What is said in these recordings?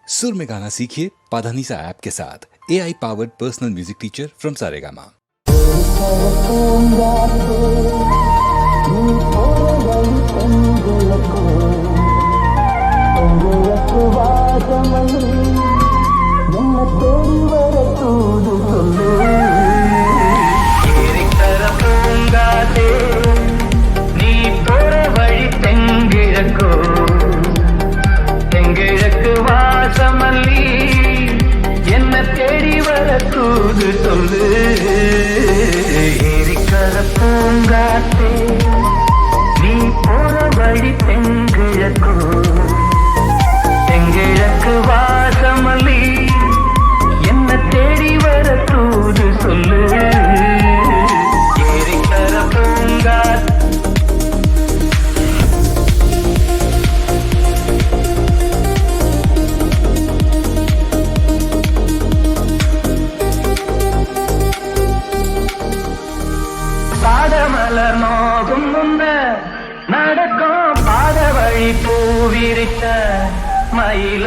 सुर में गाना सीखिए पाधानीसा ऐप के साथ AI powered personal music teacher from Saregama. பூங்காத்தே நீ போற வழி தெங்கிழக்கு தெங்கிழக்கு வாசமல்லி என்ன தேடி வர தூது சொல்லு ஏரிக்கர பூங்காத்தே பாதமலர் நோகும் முன்ன நடக்கும் பாத வழி பூவிரித்த மயில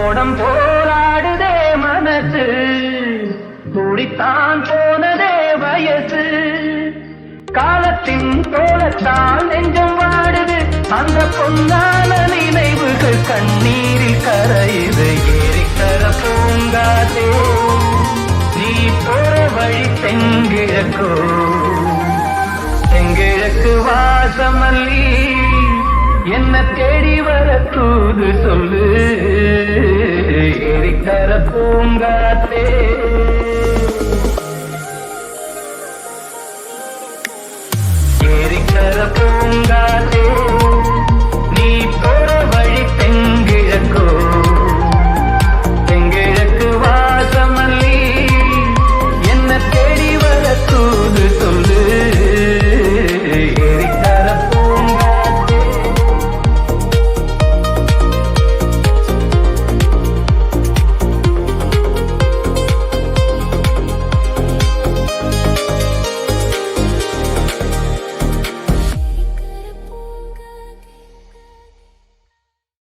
ஓடம் போராடுதே மனசு துடித்தான் போனதே வயசு காலத்தின் தோளத்தால் நெஞ்சம் வாடுது அந்த பொன்னான நினைவுகள் கண்ணீரில் கரையுது ஏரிக்கர பூங்காதே நீ போற வழி தெங்கிழக்கோ தெங்கிழக்கு வாசமல்லி என்ன தேடி வர தூது சொல்லு ஏரிக்கர பூங்காத்தே